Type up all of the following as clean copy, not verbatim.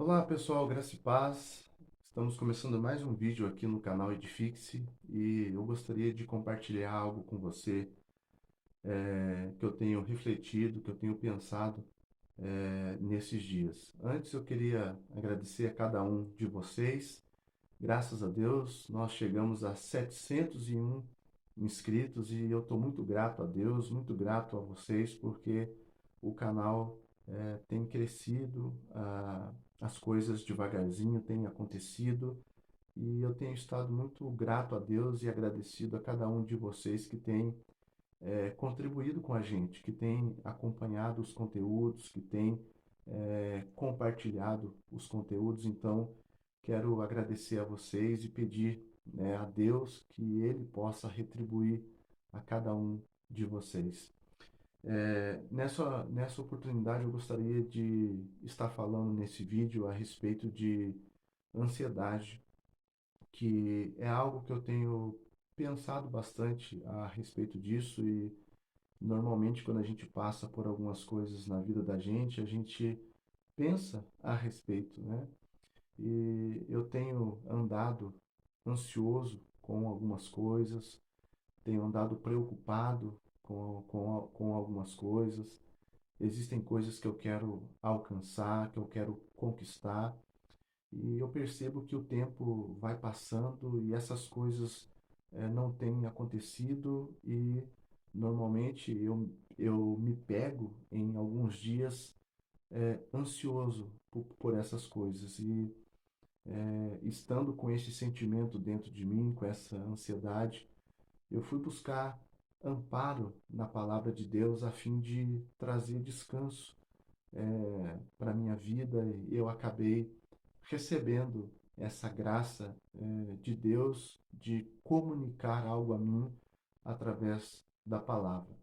Olá pessoal, graça e paz. Estamos começando mais um vídeo aqui no canal Edifique-se e eu gostaria de compartilhar algo com você que eu tenho refletido, que eu tenho pensado nesses dias. Antes eu queria agradecer a cada um de vocês. Graças a Deus, nós chegamos a 701 inscritos e eu estou muito grato a Deus, muito grato a vocês, porque o canal tem crescido, as coisas devagarzinho têm acontecido e eu tenho estado muito grato a Deus e agradecido a cada um de vocês que tem contribuído com a gente, que tem acompanhado os conteúdos, que tem compartilhado os conteúdos. Então, quero agradecer a vocês e pedir, né, a Deus que Ele possa retribuir a cada um de vocês. Nessa oportunidade, eu gostaria de estar falando nesse vídeo a respeito de ansiedade, que é algo que eu tenho pensado bastante a respeito disso e normalmente quando a gente passa por algumas coisas na vida da gente, a gente pensa a respeito, né? E eu tenho andado ansioso com algumas coisas, tenho andado preocupado com algumas coisas. Existem coisas que eu quero alcançar, que eu quero conquistar, e eu percebo que o tempo vai passando e essas coisas não têm acontecido e normalmente eu me pego em alguns dias ansioso por essas coisas e estando com esse sentimento dentro de mim, com essa ansiedade, eu fui buscar amparo na palavra de Deus a fim de trazer descanso para a minha vida e eu acabei recebendo essa graça de Deus de comunicar algo a mim através da palavra.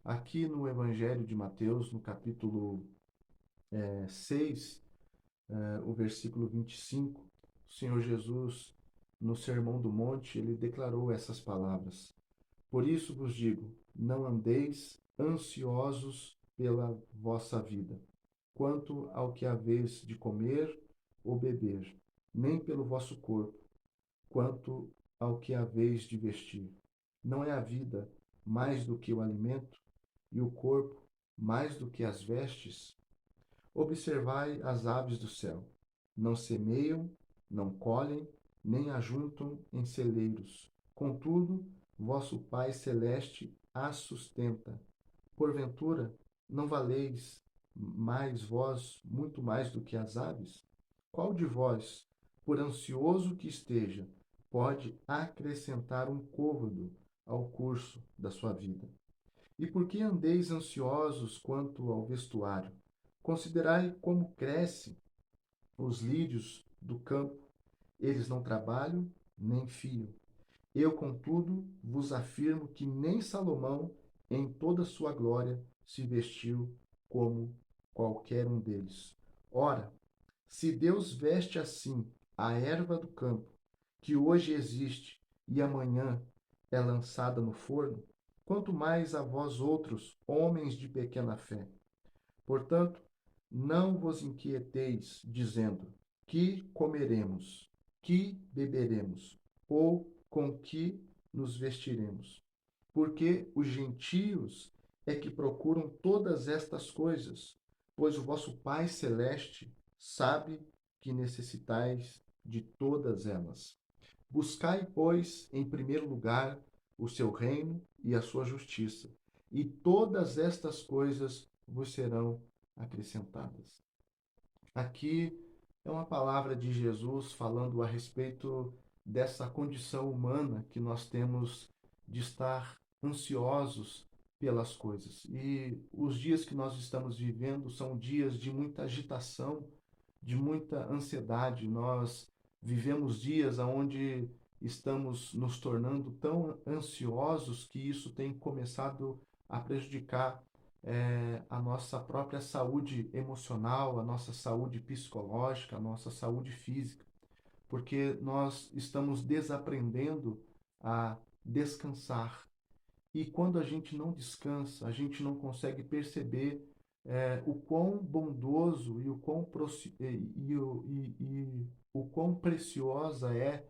Aqui no Evangelho de Mateus, no capítulo 6, o versículo 25, o Senhor Jesus, no Sermão do Monte, ele declarou essas palavras: Por isso vos digo, não andeis ansiosos pela vossa vida, quanto ao que haveis de comer ou beber, nem pelo vosso corpo, quanto ao que haveis de vestir. Não é a vida mais do que o alimento, e o corpo mais do que as vestes? Observai as aves do céu. Não semeiam, não colhem, nem ajuntam em celeiros. Contudo, vosso Pai Celeste as sustenta. Porventura, não valeis mais vós muito mais do que as aves? Qual de vós, por ansioso que esteja, pode acrescentar um côvado ao curso da sua vida? E por que andeis ansiosos quanto ao vestuário? Considerai como crescem os lírios do campo. Eles não trabalham, nem fiam. Eu, contudo, vos afirmo que nem Salomão, em toda a sua glória, se vestiu como qualquer um deles. Ora, se Deus veste assim a erva do campo, que hoje existe e amanhã é lançada no forno, quanto mais a vós outros, homens de pequena fé. Portanto, não vos inquieteis, dizendo: que comeremos, que beberemos, ou com que nos vestiremos? Porque os gentios é que procuram todas estas coisas, pois o vosso Pai Celeste sabe que necessitais de todas elas. Buscai, pois, em primeiro lugar o seu reino e a sua justiça, e todas estas coisas vos serão acrescentadas. Aqui é uma palavra de Jesus falando a respeito dessa condição humana que nós temos de estar ansiosos pelas coisas. E os dias que nós estamos vivendo são dias de muita agitação, de muita ansiedade. Nós vivemos dias onde estamos nos tornando tão ansiosos que isso tem começado a prejudicar a nossa própria saúde emocional, a nossa saúde psicológica, a nossa saúde física, porque nós estamos desaprendendo a descansar. E quando a gente não descansa, a gente não consegue perceber o quão bondoso e o quão, o quão preciosa é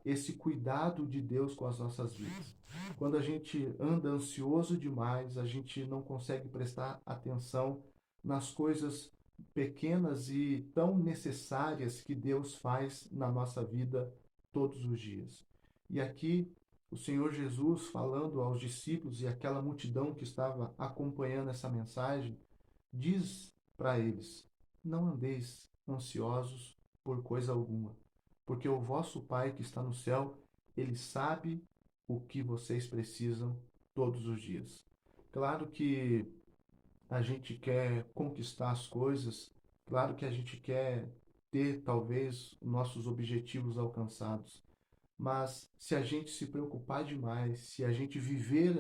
esse cuidado de Deus com as nossas vidas. Quando a gente anda ansioso demais, a gente não consegue prestar atenção nas coisas pequenas e tão necessárias que Deus faz na nossa vida todos os dias. E aqui o Senhor Jesus falando aos discípulos e aquela multidão que estava acompanhando essa mensagem, diz para eles: não andeis ansiosos por coisa alguma, porque o vosso Pai que está no céu, ele sabe o que vocês precisam todos os dias. Claro que a gente quer conquistar as coisas, claro que a gente quer ter talvez nossos objetivos alcançados, mas se a gente se preocupar demais, se a gente viver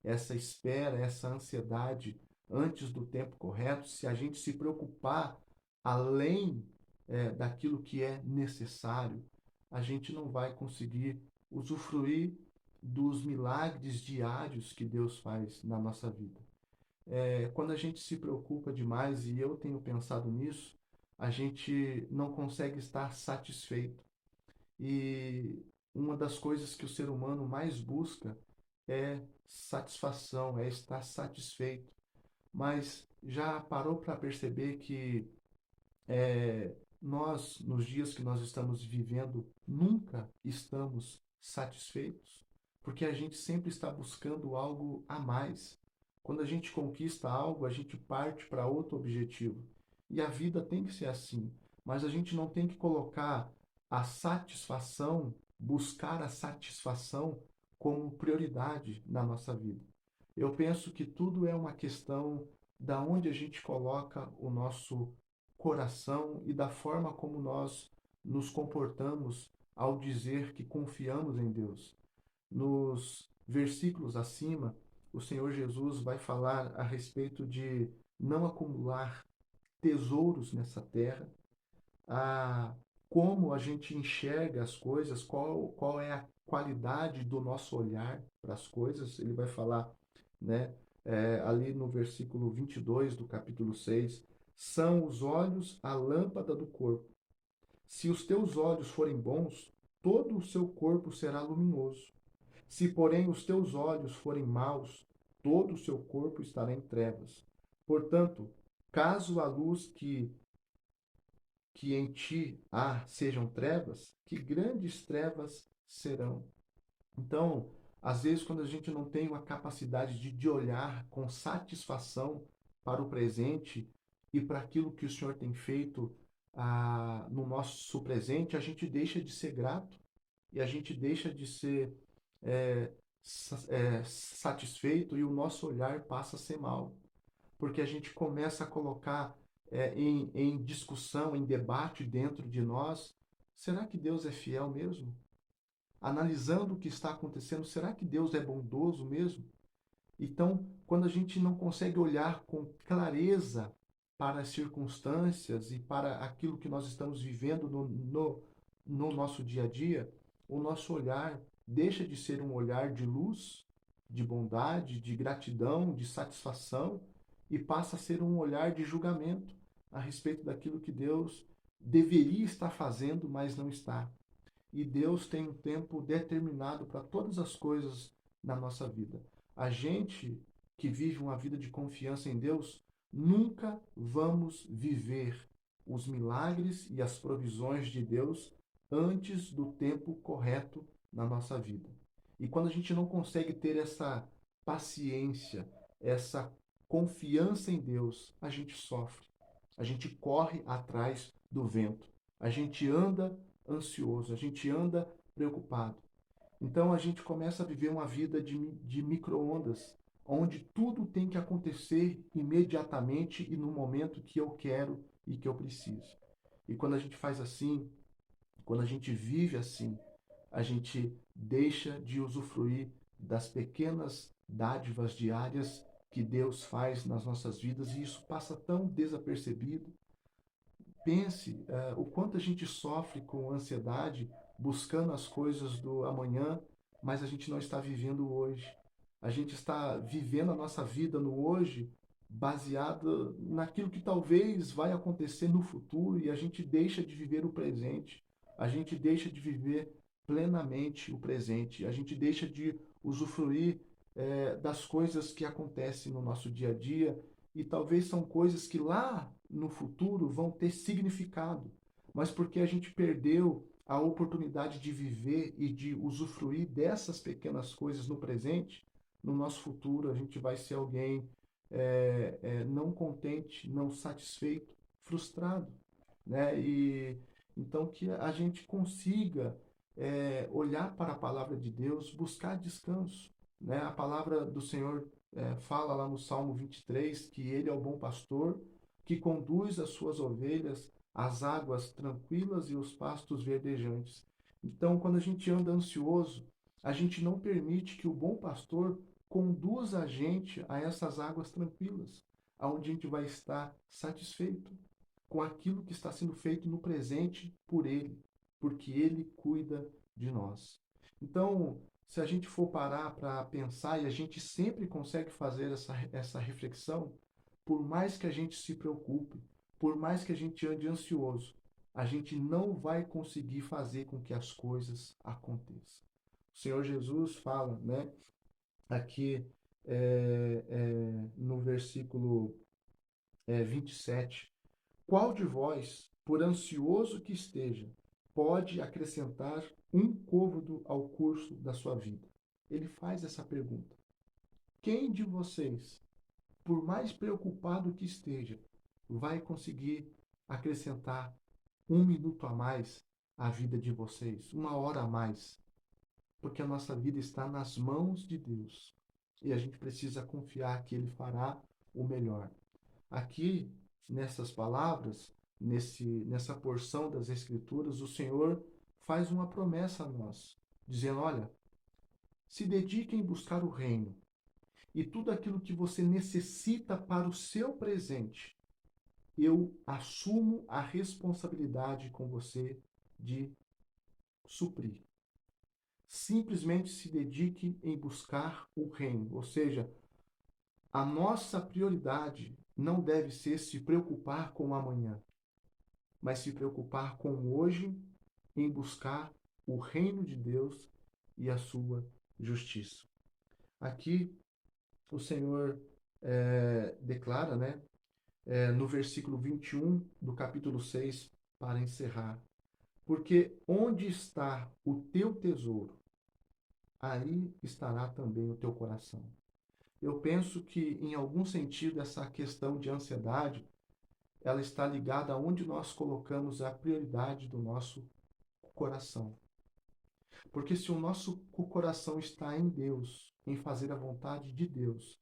essa espera, essa ansiedade antes do tempo correto, se a gente se preocupar além daquilo que é necessário, a gente não vai conseguir usufruir dos milagres diários que Deus faz na nossa vida. Quando a gente se preocupa demais, e eu tenho pensado nisso, a gente não consegue estar satisfeito. E uma das coisas que o ser humano mais busca é satisfação, é estar satisfeito. Mas já parou para perceber que nós, nos dias que nós estamos vivendo, nunca estamos satisfeitos? Porque a gente sempre está buscando algo a mais. Quando a gente conquista algo, a gente parte para outro objetivo. E a vida tem que ser assim. Mas a gente não tem que colocar a satisfação, buscar a satisfação como prioridade na nossa vida. Eu penso que tudo é uma questão da onde a gente coloca o nosso coração e da forma como nós nos comportamos ao dizer que confiamos em Deus. Nos versículos acima, o Senhor Jesus vai falar a respeito de não acumular tesouros nessa terra, a como a gente enxerga as coisas, qual é a qualidade do nosso olhar para as coisas. Ele vai falar, né, ali no versículo 22 do capítulo 6, são os olhos a lâmpada do corpo. Se os teus olhos forem bons, todo o seu corpo será luminoso. Se, porém, os teus olhos forem maus, todo o seu corpo estará em trevas. Portanto, caso a luz que em ti há sejam trevas, que grandes trevas serão. Então, às vezes, quando a gente não tem uma capacidade de olhar com satisfação para o presente e para aquilo que o Senhor tem feito no nosso presente, a gente deixa de ser grato e a gente deixa de ser satisfeito e o nosso olhar passa a ser mau, porque a gente começa a colocar em discussão, em debate dentro de nós: será que Deus é fiel mesmo? Analisando o que está acontecendo, será que Deus é bondoso mesmo? Então, quando a gente não consegue olhar com clareza para as circunstâncias e para aquilo que nós estamos vivendo no nosso dia a dia, o nosso olhar deixa de ser um olhar de luz, de bondade, de gratidão, de satisfação, e passa a ser um olhar de julgamento a respeito daquilo que Deus deveria estar fazendo, mas não está. E Deus tem um tempo determinado para todas as coisas na nossa vida. A gente que vive uma vida de confiança em Deus, nunca vamos viver os milagres e as provisões de Deus antes do tempo correto na nossa vida. E quando a gente não consegue ter essa paciência, essa confiança em Deus, a gente sofre. A gente corre atrás do vento. A gente anda ansioso, a gente anda preocupado. Então a gente começa a viver uma vida de micro-ondas, onde tudo tem que acontecer imediatamente e no momento que eu quero e que eu preciso. E quando a gente faz assim, quando a gente vive assim, a gente deixa de usufruir das pequenas dádivas diárias que Deus faz nas nossas vidas e isso passa tão desapercebido. Pense, o quanto a gente sofre com ansiedade, buscando as coisas do amanhã, mas a gente não está vivendo hoje. A gente está vivendo a nossa vida no hoje baseada naquilo que talvez vai acontecer no futuro e a gente deixa de viver o presente. A gente deixa de viver plenamente o presente. A gente deixa de usufruir das coisas que acontecem no nosso dia a dia e talvez são coisas que lá no futuro vão ter significado, mas porque a gente perdeu a oportunidade de viver e de usufruir dessas pequenas coisas no presente, no nosso futuro a gente vai ser alguém não contente, não satisfeito, frustrado, né? E então que a gente consiga olhar para a palavra de Deus, buscar descanso, né? A palavra do Senhor fala lá no Salmo 23 que Ele é o bom pastor que conduz as suas ovelhas às águas tranquilas e os pastos verdejantes. Então, quando a gente anda ansioso, a gente não permite que o bom pastor conduz a gente a essas águas tranquilas, aonde a gente vai estar satisfeito com aquilo que está sendo feito no presente por Ele, porque Ele cuida de nós. Então, se a gente for parar para pensar, e a gente sempre consegue fazer essa reflexão, por mais que a gente se preocupe, por mais que a gente ande ansioso, a gente não vai conseguir fazer com que as coisas aconteçam. O Senhor Jesus fala, né, aqui no versículo 27, qual de vós, por ansioso que esteja, pode acrescentar um côvado ao curso da sua vida? Ele faz essa pergunta. Quem de vocês, por mais preocupado que esteja, vai conseguir acrescentar um minuto a mais à vida de vocês, uma hora a mais? Porque a nossa vida está nas mãos de Deus e a gente precisa confiar que Ele fará o melhor. Aqui, nessas palavras, nessa porção das Escrituras, o Senhor faz uma promessa a nós, dizendo: olha, se dediquem em buscar o reino e tudo aquilo que você necessita para o seu presente, eu assumo a responsabilidade com você de suprir. Simplesmente se dedique em buscar o reino, ou seja, a nossa prioridade não deve ser se preocupar com o amanhã, mas se preocupar com o hoje em buscar o reino de Deus e a sua justiça. Aqui o Senhor declara, né, no versículo 21 do capítulo 6, para encerrar: porque onde está o teu tesouro, aí estará também o teu coração. Eu penso que, em algum sentido, essa questão de ansiedade, ela está ligada aonde nós colocamos a prioridade do nosso coração. Porque se o nosso coração está em Deus, em fazer a vontade de Deus,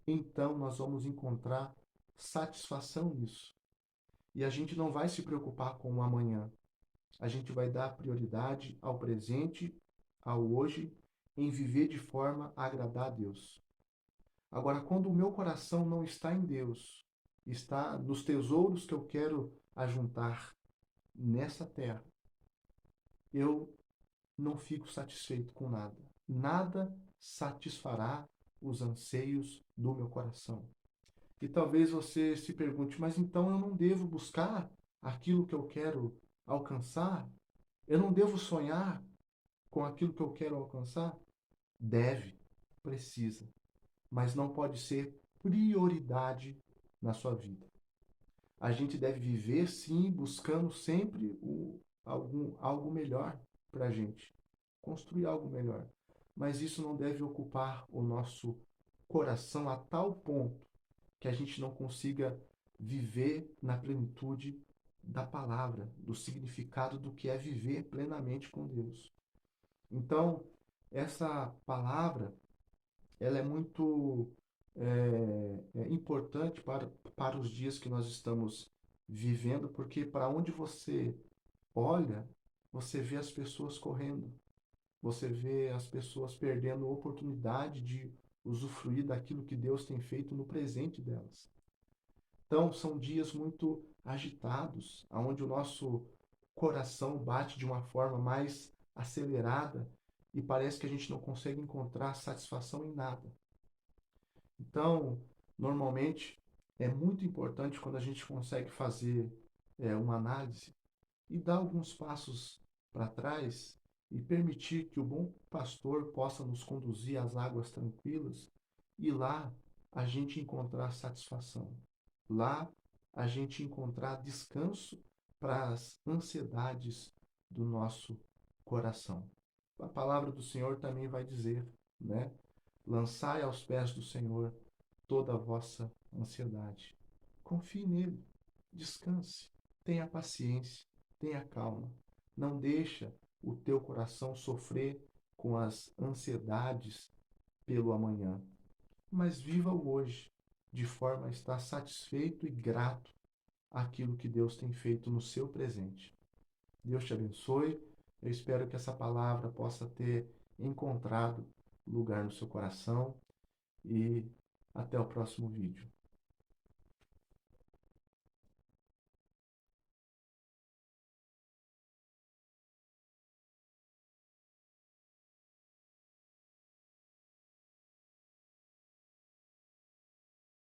então nós vamos encontrar satisfação nisso. E a gente não vai se preocupar com o amanhã. A gente vai dar prioridade ao presente, ao hoje, em viver de forma a agradar a Deus. Agora, quando o meu coração não está em Deus, está nos tesouros que eu quero ajuntar nessa terra, eu não fico satisfeito com nada. Nada satisfará os anseios do meu coração. E talvez você se pergunte, mas então eu não devo buscar aquilo que eu quero alcançar? Eu não devo sonhar com aquilo que eu quero alcançar? Deve, precisa, mas não pode ser prioridade na sua vida. A gente deve viver, sim, buscando sempre algo melhor para a gente, construir algo melhor. Mas isso não deve ocupar o nosso coração a tal ponto que a gente não consiga viver na plenitude da palavra, do significado do que é viver plenamente com Deus. Então, essa palavra, ela é muito importante para os dias que nós estamos vivendo, porque para onde você olha, você vê as pessoas correndo, você vê as pessoas perdendo a oportunidade de usufruir daquilo que Deus tem feito no presente delas. Então, são dias muito agitados, onde o nosso coração bate de uma forma mais acelerada e parece que a gente não consegue encontrar satisfação em nada. Então, normalmente, é muito importante quando a gente consegue fazer uma análise e dar alguns passos para trás e permitir que o bom pastor possa nos conduzir às águas tranquilas e lá a gente encontrar satisfação. Lá a gente encontrar descanso para as ansiedades do nosso coração. A palavra do Senhor também vai dizer, né? Lançai aos pés do Senhor toda a vossa ansiedade. Confie nele, descanse, tenha paciência, tenha calma. Não deixa o teu coração sofrer com as ansiedades pelo amanhã, mas viva o hoje, de forma a estar satisfeito e grato àquilo que Deus tem feito no seu presente. Deus te abençoe. Eu espero que essa palavra possa ter encontrado lugar no seu coração e até o próximo vídeo.